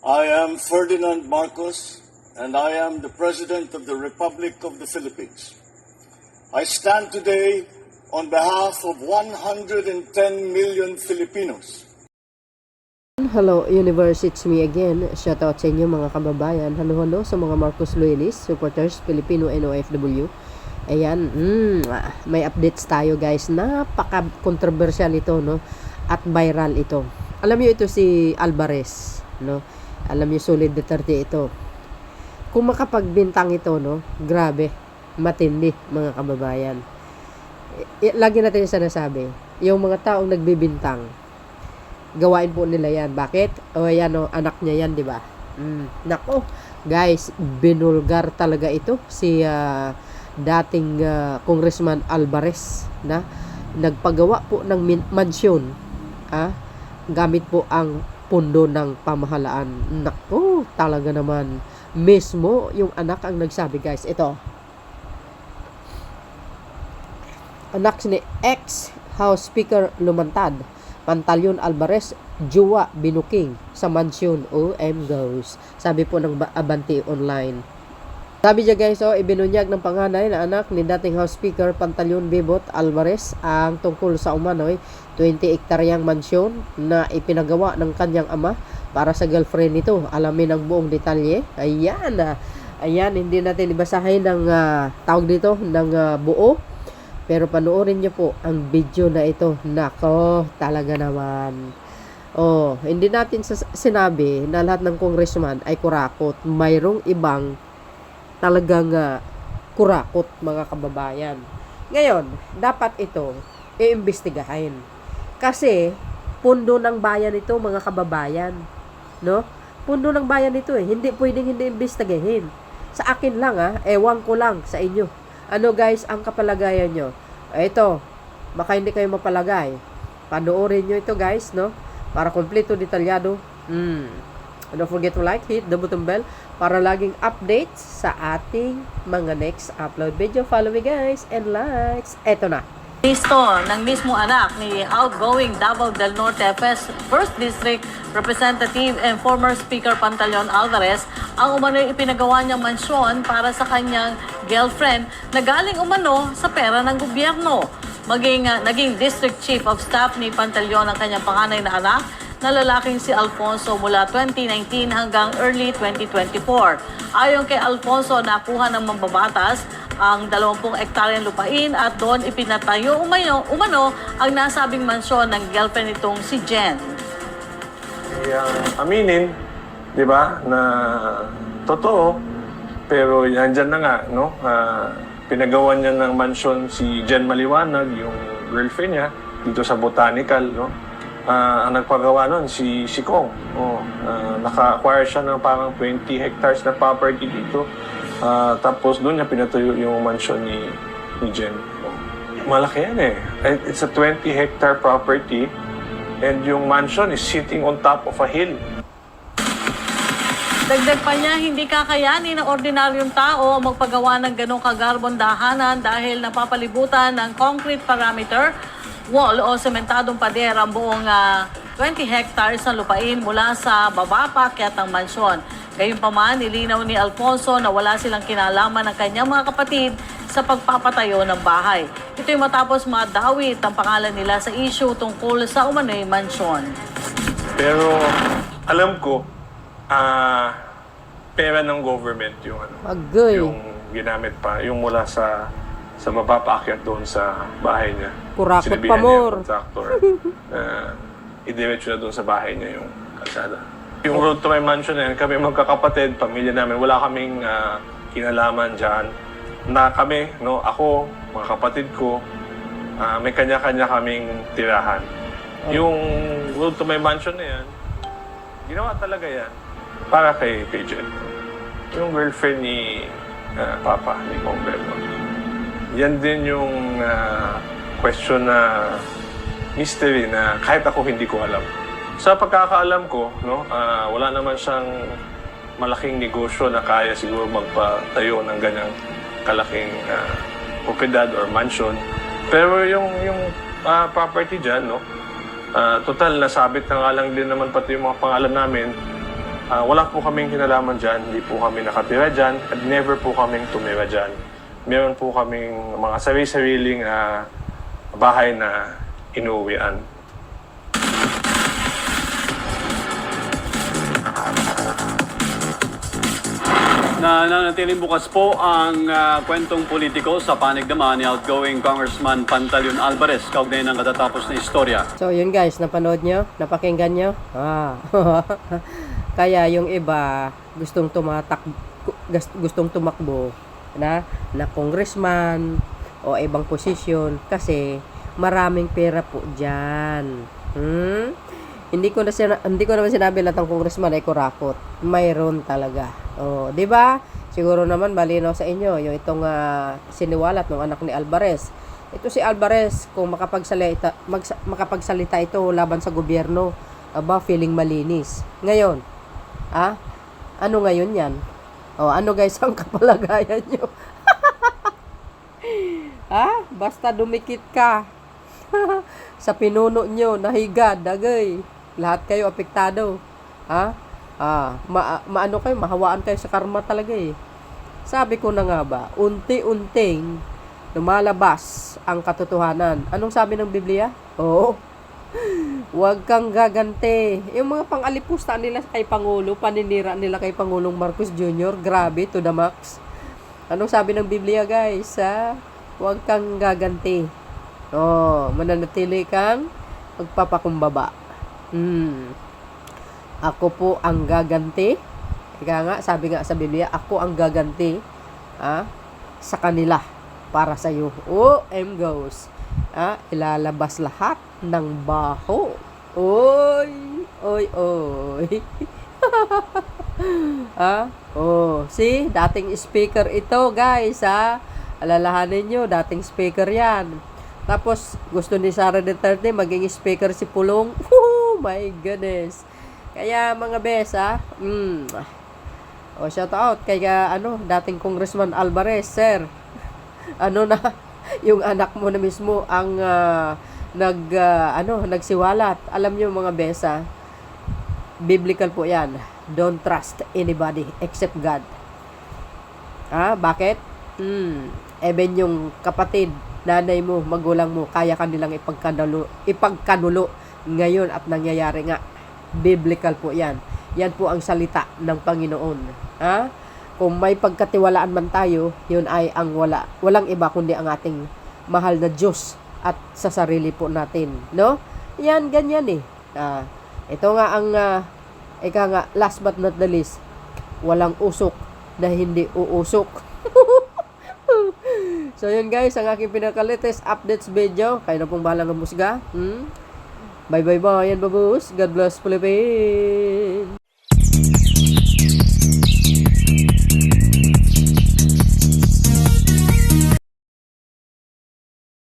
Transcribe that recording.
I am Ferdinand Marcos, and I am the President of the Republic of the Philippines. I stand today on behalf of 110 million Filipinos. Hello Universe, it's me again. Shoutout sa inyo mga kababayan. Hello sa mga Marcos Loyalists, supporters, Filipino and OFW. Ayan, may updates tayo guys. Napaka-controversial ito, no? At viral ito. Alam niyo ito si Alvarez, no? Alam niyo solid Duterte ito. Kung makapagbintang ito, no? Grabe, matindi mga kababayan. Lagi natin sinasabi, yung mga taong nagbibintang, gawain po nila yan. Bakit? O yan o, anak niya yan, di ba? Nako, guys, binulgar talaga ito si dating Congressman Alvarez na nagpagawa po ng mansyon gamit po ang pundo ng pamahalaan. Nako, talaga naman mismo yung anak ang nagsabi guys. Ito, anak ni ex-House Speaker Lumantad, Pantaleon Alvarez, Jowa binuking sa mansyon. OM goes. Sabi po ng Abante Online. Sabi niya guys, ibinunyag ng panganay na anak ni dating House Speaker Pantaleon Bebot Alvarez ang tungkol sa umano'y 20 hektaryang mansyon na ipinagawa ng kanyang ama para sa girlfriend nito. Alamin ang buong detalye. Ayan, hindi natin ibasahin ng tawag dito ng buo. Pero panoorin niyo po ang video na ito. Nako, talaga naman. Hindi natin sinabi na lahat ng congressman ay kurakot. Mayroong ibang talagang kurakot mga kababayan. Ngayon, dapat ito iimbestigahin. Kasi pundo ng bayan ito mga kababayan, no? Pundo ng bayan ito Hindi pwedeng hindi imbestigahin. Sa akin lang ewan ko lang sa inyo. Ano guys ang kapalagayan nyo? Ito, baka hindi kayo mapalagay. Panoorin nyo ito guys, no? Para kompleto, detalyado. Don't forget to like, hit the button bell para laging updates sa ating mga next upload video. Follow me guys and likes. Eto na. Listo ng mismo anak ni outgoing Davao del Norte First District Representative and former Speaker Pantaleon Alvarez ang umano'y ipinagawa niyang mansyon para sa kanyang girlfriend na galing umano sa pera ng gobyerno. Naging District Chief of Staff ni Pantaleon ang kanyang panganay na anak na lalaking si Alfonso mula 2019 hanggang early 2024. Ayon kay Alfonso, nakuha ng mambabatas ang 20 hektaryang lupain at doon ipinatayo umano ang nasabing mansyon ng girlfriend nitong si Jen. Aminin, di ba, na totoo, pero andyan na nga, no? Pinagawa niya ng mansyon si Jen Maliwanag, yung girlfriend niya, dito sa Botanical, no? Ang nagpagawa nun, si Kong. Naka-acquire siya ng parang 20 hectares na property dito. Tapos doon niya pinatuyo yung mansion ni Jen. Malaki yan It's a 20-hectare property and yung mansion is sitting on top of a hill. Dagdag pa niya, hindi kakayanin ng ordinaryong tao magpagawa ng ganong kagarbon dahanan dahil napapalibutan ng concrete parameter wall o sementadong pader ang buong 20 hectares ng lupain mula sa baba paakyat ng mansyon. Gayunpaman, nilinaw ni Alfonso na wala silang kinalaman ng kanyang mga kapatid sa pagpapatayo ng bahay. Ito'y matapos madawit ang pangalan nila sa issue tungkol sa umano'y mansyon. Pero alam ko, pera ng government yung yung ginamit pa, yung mula sa mapapaakyat doon sa bahay niya. Kurakot Sinabihan pa niya yung more. contractor idiretso na doon sa bahay niya yung kalsada. Yung road to my mansion na yan, kami magkakapatid, pamilya namin, wala kaming kinalaman dyan. Na kami, no, ako, mga kapatid ko, may kanya-kanya kaming tirahan. Yung road to my mansion na yan, ginawa talaga yan para kay Jen. Yung girlfriend ni Papa, ni Kong Belmont. Yan din yung question na mystery na kahit ako hindi ko alam. Sa pagkakaalam ko, no, wala naman siyang malaking negosyo na kaya siguro magpatayo ng ganyang kalaking propiedad or mansion. Pero yung property dyan, no, total nasabit na nga lang din naman pati yung mga pangalan namin Wala po kaming kinalaman dyan, hindi po kami nakatira dyan, at never po kaming tumira dyan. Meron po kaming mga sarili-sariling bahay na inuwian. Nananatiling bukas po ang kwentong politiko sa panig naman ni outgoing Congressman Pantaleon Alvarez kaugnay ng katatapos na istorya. So yun guys, napanood nyo? Napakinggan nyo? Kaya yung iba gustong tumakbo na congressman o ibang posisyon kasi maraming pera po diyan. Hindi ko naman sinabi lahat ng congressman ay kurakot. Mayroon talaga. Oh, 'di ba? Siguro naman malinaw sa inyo yung itong siniwalat ng anak ni Alvarez. Ito si Alvarez kung makapagsalita ito laban sa gobyerno, aba feeling malinis. Ngayon, ano ngayon 'yan? Oh, ano guys ang kapalagayan nyo? Basta dumikit ka sa pinuno nyo, nahigad, dagay. Lahat kayo apektado. Maano kayo, mahawaan kayo sa karma talaga eh. Sabi ko na nga ba, unti-unting lumalabas ang katotohanan. Anong sabi ng Biblia? Oo. Huwag kang gaganti. Yung mga pang-alipusta nila kay Pangulo, paninira nila kay Pangulong Marcos Jr., grabe to the max. Anong sabi ng Biblia guys? Huwag kang gaganti. Mananatili kang magpapakumbaba. Ako po ang gaganti. Ika nga, sabi nga sa Biblia, ako ang gaganti sa kanila para sa iyo. Goes. Ilalabas lahat ng baho. Oy. See, dating speaker ito, guys, alalahanin nyo, dating speaker yan. Tapos, gusto ni Sara Duterte maging speaker si Pulong. Oh my goodness. Kaya, mga bes, shout out kay, dating Congressman Alvarez, sir. Yung anak mo na mismo ang nagsiwalat. Alam nyo mga besa, biblical po yan. Don't trust anybody except God. Bakit? Even yung kapatid, nanay mo, magulang mo, kaya kanilang ipagkanulo ngayon at nangyayari nga. Biblical po yan. Yan po ang salita ng Panginoon. Kung may pagkatiwalaan man tayo, yun ay ang walang iba kundi ang ating mahal na Diyos at sa sarili po natin, no? Yan, ganyan eh. Ito nga ang last but not the least, walang usok na hindi uusok. So yun guys, ang aking pinaka-latest updates video. Kayo na pong bahalang musga. Bye bye bye, yan babus. God bless Philippines.